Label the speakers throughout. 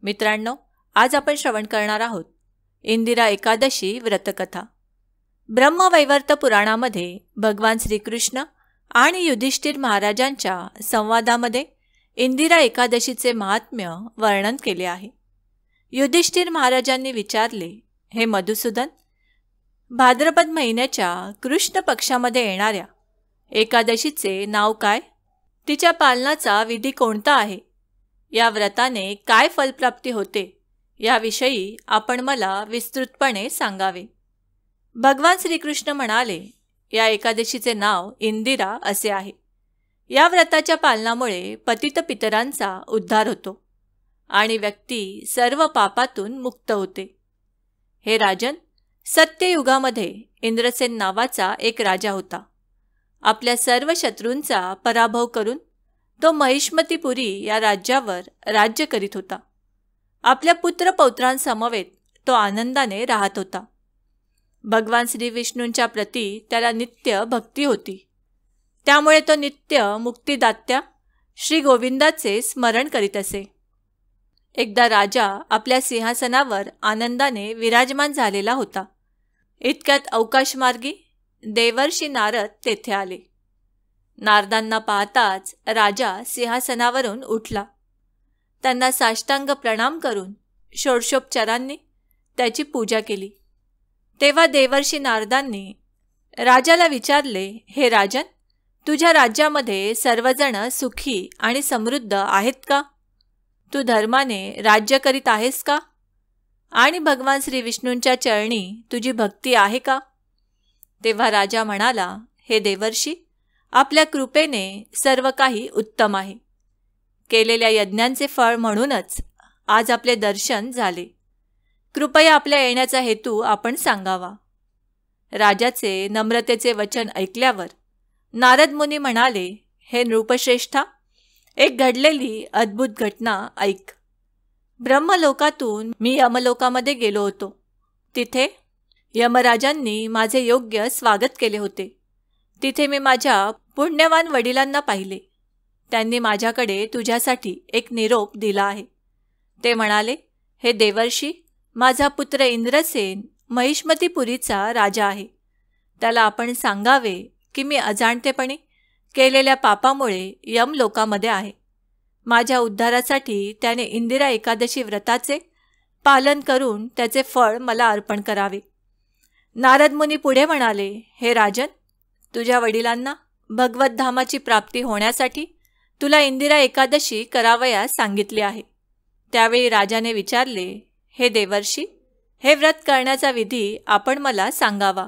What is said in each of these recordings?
Speaker 1: मित्रांनो, आज आपण श्रवण करणार आहोत इंदिरा एकादशी व्रतकथा। ब्रह्मवैवर्त पुराणामध्ये भगवान श्रीकृष्ण आणि युधिष्ठिर महाराजांच्या संवादामध्ये इंदिरा एकादशीचे महात्म्य वर्णन केले आहे। युधिष्ठिर महाराजांनी विचारले, हे मधुसूदन, भाद्रपद महिन्याच्या कृष्ण पक्षामध्ये येणाऱ्या एकादशीचे नाव काय? तिच्या पालनाचा विधी कोणता आहे? या व्रताने काय फलप्राप्ती होते याविषयी आपण मला विस्तृतपणे सांगावे। भगवान श्रीकृष्ण म्हणाले, या एकादशीचे नाव इंदिरा असे आहे। या व्रताच्या पालनामुळे पतित पितरांचा उद्धार होतो आणि व्यक्ती सर्व पापातून मुक्त होते। हे राजन, सत्ययुगामध्ये इंद्रसेन नावाचा एक राजा होता। आपल्या सर्व शत्रूंचा पराभव करून तो महिष्मतीपुरी या राज्यावर राज्य करीत होता। आपल्या पुत्रपौत्रांसमवेत तो आनंदाने राहत होता। भगवान श्री विष्णूंच्या प्रती त्याला नित्य भक्ती होती, त्यामुळे तो नित्य मुक्तिदात्या श्री गोविंदाचे स्मरण करीत असे। एकदा राजा आपल्या सिंहासनावर आनंदाने विराजमान झालेला होता। इतक्यात अवकाशमार्गी देवर्षी नारद तेथे आले। नारदांना पाहताच राजा सिंहासनावरून उठला। त्यांना साष्टांग प्रणाम करून षोडशोपचारांनी त्याची पूजा केली। तेव्हा देवर्षी नारदांनी राजाला विचारले, हे राजन, तुझ्या राज्यामध्ये सर्वजण सुखी आणि समृद्ध आहेत का? तू धर्माने राज्य करीत आहेस का? आणि भगवान श्री विष्णूंच्या चरणी तुझी भक्ती आहे का? तेव्हा राजा म्हणाला, हे देवर्षी, आपल्या कृपेने सर्व काही उत्तम आहे। केलेल्या यज्ञांचे फळ म्हणूनच आज आपले दर्शन झाले। कृपया आपल्या येण्याचा हेतू आपण सांगावा। राजाचे नम्रतेचे वचन ऐकल्यावर नारद मुनी म्हणाले, हे नृपश्रेष्ठा, एक घडलेली अद्भुत घटना ऐक। ब्रह्मलोकातून मी यमलोकामध्ये गेलो होतो। तिथे यमराजांनी माझे योग्य स्वागत केले होते। तिथे मी माझ्या पुण्यवान वडिलांना पाहिले। त्यांनी माझ्याकडे तुझ्यासाठी एक निरोप दिला आहे। ते म्हणाले, हे देवर्षी, माझा पुत्र इंद्रसेन महिष्मतीपुरीचा राजा आहे। त्याला आपण सांगावे की मी अजाणतेपणी केलेल्या पापामुळे यमलोकामध्ये आहे। माझ्या उद्धारासाठी त्याने इंदिरा एकादशी व्रताचे पालन करून त्याचे फळ मला अर्पण करावे। नारद मुनी पुढे म्हणाले, हे राजन, तुझ्या वडिलांना भगवत धामाची प्राप्ती होण्यासाठी तुला इंदिरा एकादशी करावयास सांगितले आहे। त्यावेळी राजाने विचारले, हे देवर्षी, हे व्रत करण्याचा विधी आपण मला सांगावा।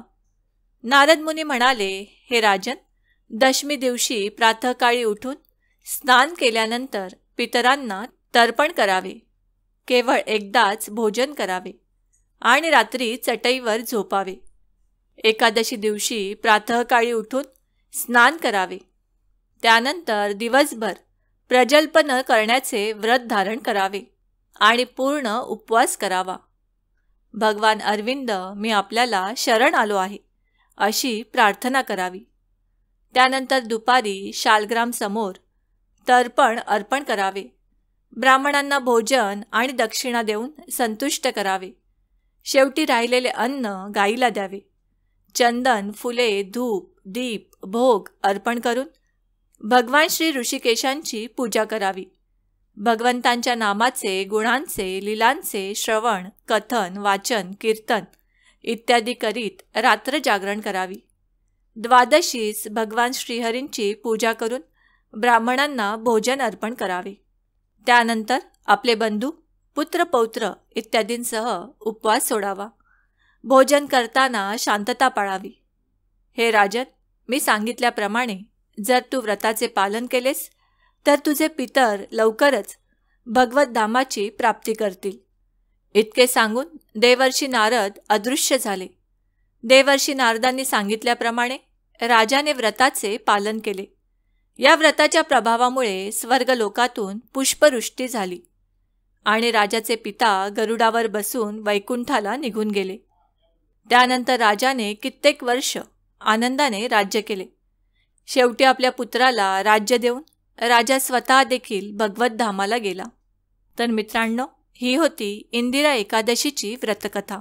Speaker 1: नारद मुनी म्हणाले, हे राजन, दशमी दिवशी प्रातःकाळी उठून स्नान केल्यानंतर पितरांना तर्पण करावे। केवळ एकदाच भोजन करावे आणि रात्री चटईवर झोपावे। एकादशी दिवशी प्रातःकाळी उठून स्नान करावे। त्यानंतर दिवसभर प्रजल्प न करण्याचे व्रत धारण करावे आणि पूर्ण उपवास करावा। भगवान अरविंद, मी आपल्याला शरण आलो आहे, अशी प्रार्थना करावी। त्यानंतर दुपारी शालग्राम समोर तर्पण अर्पण करावे। ब्राह्मणांना भोजन आणि दक्षिणा देऊन संतुष्ट करावे। शेवटी राहिलेले अन्न गाईला द्यावे। चंदन, फुले, धूप, दीप, भोग अर्पण करून भगवान श्री ऋषिकेशांची पूजा करावी। भगवंतांच्या नामाचे, गुणांचे, लीलांचे श्रवण, कथन, वाचन, कीर्तन इत्यादी करीत रात्र जागरण करावी। द्वादशीस भगवान श्रीहरींची पूजा करून ब्राह्मणांना भोजन अर्पण करावे। त्यानंतर आपले बंधू, पुत्र, पौत्र इत्यादींसह उपवास सोडावा। भोजन करताना शांतता पाळावी। हे राजन, मी सांगितल्याप्रमाणे जर तू व्रताचे पालन केलेस तर तुझे पितर लवकरच भगवत धामाची प्राप्ती करतील। इतके सांगून देवर्षी नारद अदृश्य झाले। देवर्षी नारदांनी सांगितल्याप्रमाणे राजाने व्रताचे पालन केले। या व्रताच्या प्रभावामुळे स्वर्गलोकातून पुष्पवृष्टी झाली आणि राजाचे पिता गरुडावर बसून वैकुंठाला निघून गेले। त्यानंतर राजाने कित्येक वर्ष आनंदाने राज्य केले। शेवटी आपल्या पुत्राला राज्य देऊन राजा स्वतः देखील भगवत धामाला गेला। तर मित्रांनो, ही होती इंदिरा एकादशीची व्रतकथा.